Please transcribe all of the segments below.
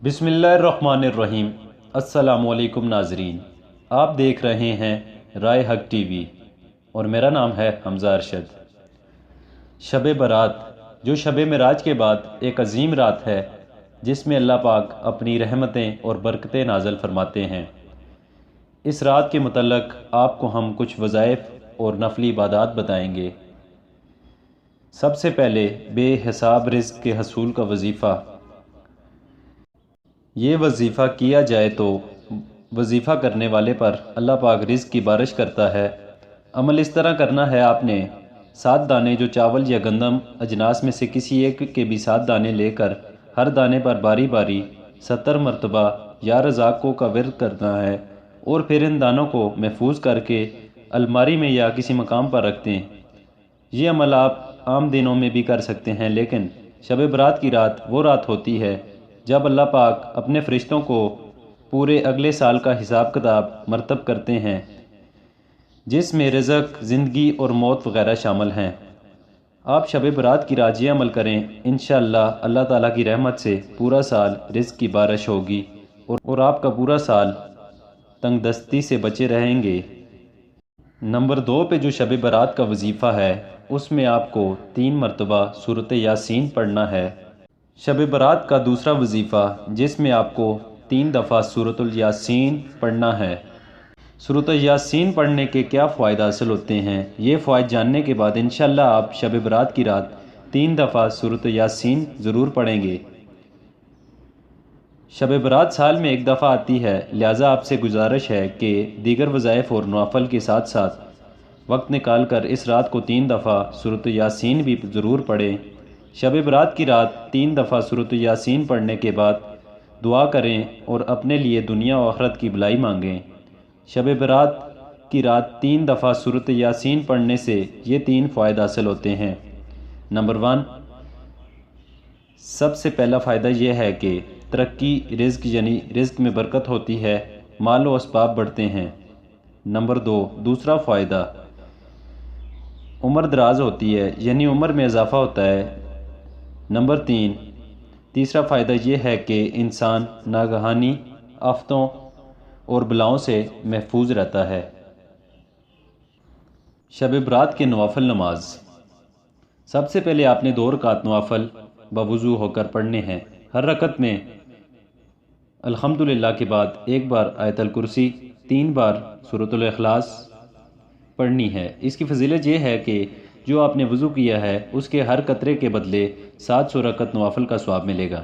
بسم اللہ الرحمن الرحیم۔ السلام علیکم ناظرین، آپ دیکھ رہے ہیں رائے حق ٹی وی اور میرا نام ہے حمزہ ارشد۔ شب برات جو شب معراج کے بعد ایک عظیم رات ہے جس میں اللہ پاک اپنی رحمتیں اور برکتیں نازل فرماتے ہیں، اس رات کے متعلق آپ کو ہم کچھ وظائف اور نفلی عبادات بتائیں گے۔ سب سے پہلے بے حساب رزق کے حصول کا وظیفہ۔ یہ وظیفہ کیا جائے تو وظیفہ کرنے والے پر اللہ پاک رزق کی بارش کرتا ہے۔ عمل اس طرح کرنا ہے، آپ نے 7 دانے جو چاول یا گندم اجناس میں سے کسی ایک کے بھی 7 دانے لے کر ہر دانے پر باری باری 70 مرتبہ یا رزاقوں کا ورد کرنا ہے، اور پھر ان دانوں کو محفوظ کر کے الماری میں یا کسی مقام پر رکھ دیں۔ یہ عمل آپ عام دنوں میں بھی کر سکتے ہیں، لیکن شب برات کی رات وہ رات ہوتی ہے جب اللہ پاک اپنے فرشتوں کو پورے اگلے سال کا حساب کتاب مرتب کرتے ہیں، جس میں رزق، زندگی اور موت وغیرہ شامل ہیں۔ آپ شب برات کی رات یہ عمل کریں، انشاءاللہ اللہ تعالیٰ کی رحمت سے پورا سال رزق کی بارش ہوگی اور آپ کا پورا سال تنگ دستی سے بچے رہیں گے۔ نمبر 2 پہ جو شب برات کا وظیفہ ہے، اس میں آپ کو 3 مرتبہ سورۃ یاسین پڑھنا ہے۔ شب برات کا دوسرا وظیفہ جس میں آپ کو 3 دفعہ سورۃ الیاسین پڑھنا ہے۔ سورۃ یاسین پڑھنے کے کیا فوائد حاصل ہوتے ہیں، یہ فوائد جاننے کے بعد انشاءاللہ آپ شب برات کی رات 3 دفعہ سورۃ یاسین ضرور پڑھیں گے۔ شب برات سال میں ایک دفعہ آتی ہے، لہٰذا آپ سے گزارش ہے کہ دیگر وظائف اور نوافل کے ساتھ ساتھ وقت نکال کر اس رات کو 3 دفعہ سورۃ یاسین بھی ضرور پڑھیں۔ شب برات کی رات 3 دفعہ سورۃ یاسین پڑھنے کے بعد دعا کریں اور اپنے لیے دنیا و آخرت کی بھلائی مانگیں۔ شب برات کی رات 3 دفعہ سورۃ یاسین پڑھنے سے یہ 3 فوائد حاصل ہوتے ہیں۔ نمبر 1، سب سے پہلا فائدہ یہ ہے کہ ترقی رزق یعنی رزق میں برکت ہوتی ہے، مال و اسباب بڑھتے ہیں۔ نمبر 2، دوسرا فائدہ عمر دراز ہوتی ہے، یعنی عمر میں اضافہ ہوتا ہے۔ نمبر 3، تیسرا فائدہ یہ ہے کہ انسان ناگہانی آفتوں اور بلاؤں سے محفوظ رہتا ہے۔ شب برات کے نوافل نماز۔ سب سے پہلے آپ نے 2 رکعت نوافل بوضو ہو کر پڑھنے ہیں۔ ہر رکعت میں الحمدللہ کے بعد 1 بار آیت الکرسی، 3 بار سورۃ الاخلاص پڑھنی ہے۔ اس کی فضیلت یہ ہے کہ جو آپ نے وضو کیا ہے اس کے ہر قطرے کے بدلے 700 رکعت نوافل کا ثواب ملے گا۔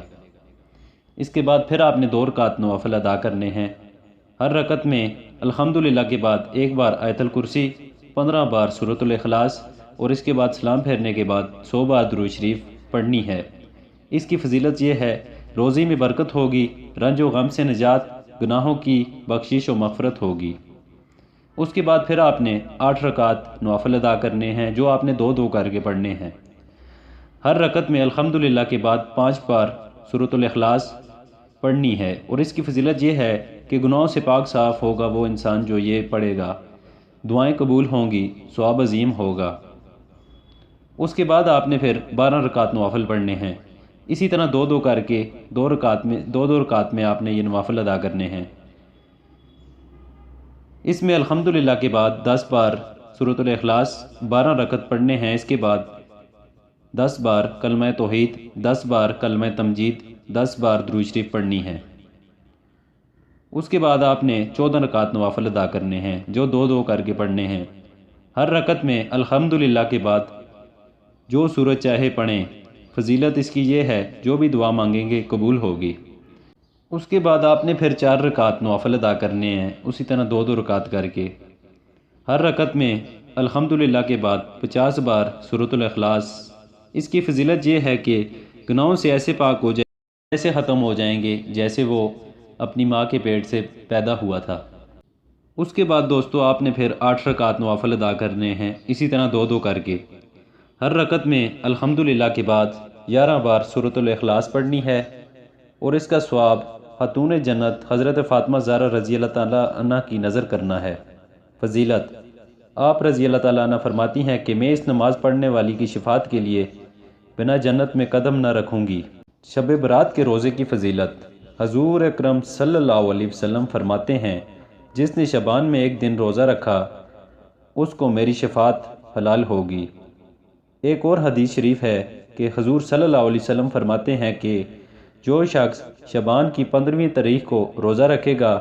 اس کے بعد پھر آپ نے 2 رکعت نوافل ادا کرنے ہیں۔ ہر رکعت میں الحمدللہ کے بعد 1 بار آیت الکرسی، 15 بار سورۃ الاخلاص اور اس کے بعد سلام پھیرنے کے بعد 100 بار درود شریف پڑھنی ہے۔ اس کی فضیلت یہ ہے، روزی میں برکت ہوگی، رنج و غم سے نجات، گناہوں کی بخشش و مغفرت ہوگی۔ اس کے بعد پھر آپ نے 8 رکعت نوافل ادا کرنے ہیں، جو آپ نے 2 کر کے پڑھنے ہیں۔ ہر رکعت میں الحمدللہ کے بعد 5 بار سورۃ الاخلاص پڑھنی ہے، اور اس کی فضیلت یہ ہے کہ گناہوں سے پاک صاف ہوگا وہ انسان جو یہ پڑھے گا، دعائیں قبول ہوں گی، ثواب عظیم ہوگا۔ اس کے بعد آپ نے پھر 12 رکعت نوافل پڑھنے ہیں۔ اسی طرح 2 کر کے 2 رکعت میں آپ نے یہ نوافل ادا کرنے ہیں۔ اس میں الحمدللہ کے بعد 10 بار سورۃ الاخلاص 12 رکعت پڑھنے ہیں۔ اس کے بعد 10 بار کلمہ توحید، 10 بار کلمہ تمجید، 10 بار درود شریف پڑھنی ہے۔ اس کے بعد آپ نے 14 رکعت نوافل ادا کرنے ہیں، جو 2 کر کے پڑھنے ہیں۔ ہر رکعت میں الحمدللہ کے بعد جو سورت چاہے پڑھیں۔ فضیلت اس کی یہ ہے، جو بھی دعا مانگیں گے قبول ہوگی۔ اس کے بعد آپ نے پھر 4 رکعت نوافل ادا کرنے ہیں، اسی طرح 2 رکعت کر کے۔ ہر رکعت میں الحمدللہ کے بعد 50 بار سورۃ الاخلاص۔ اس کی فضیلت یہ ہے کہ گناہوں سے ایسے پاک ہو جائیں، ایسے ختم ہو جائیں گے جیسے وہ اپنی ماں کے پیٹ سے پیدا ہوا تھا۔ اس کے بعد دوستو آپ نے پھر 8 رکعت نوافل ادا کرنے ہیں، اسی طرح 2 کر کے۔ ہر رکعت میں الحمدللہ کے بعد 11 بار سورۃ الاخلاص پڑھنی ہے، اور اس کا ثواب خاتون جنت حضرت فاطمہ زہرا رضی اللہ تعالیٰ عنہ کی نظر کرنا ہے۔ فضیلت، آپ رضی اللہ تعالیٰ عنہ فرماتی ہیں کہ میں اس نماز پڑھنے والی کی شفاعت کے لیے بنا جنت میں قدم نہ رکھوں گی۔ شب برات کے روزے کی فضیلت۔ حضور اکرم صلی اللہ علیہ وسلم فرماتے ہیں جس نے شعبان میں ایک دن روزہ رکھا اس کو میری شفاعت حلال ہوگی۔ ایک اور حدیث شریف ہے کہ حضور صلی اللہ علیہ وسلم فرماتے ہیں کہ جو شخص شعبان کی 15ویں تاریخ کو روزہ رکھے گا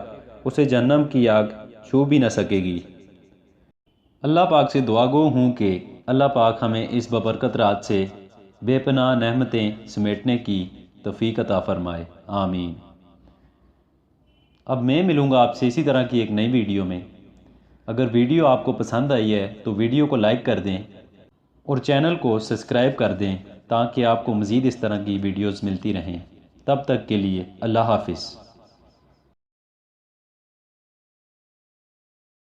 اسے جہنم کی آگ چھو بھی نہ سکے گی۔ اللہ پاک سے دعا گو ہوں کہ اللہ پاک ہمیں اس ببرکت رات سے بے پناہ نعمتیں سمیٹنے کی توفیق عطا فرمائے، آمین۔ اب میں ملوں گا آپ سے اسی طرح کی ایک نئی ویڈیو میں۔ اگر ویڈیو آپ کو پسند آئی ہے تو ویڈیو کو لائک کر دیں اور چینل کو سبسکرائب کر دیں تاکہ آپ کو مزید اس طرح کی ویڈیوز ملتی رہیں۔ تب تک کے لیے اللہ حافظ۔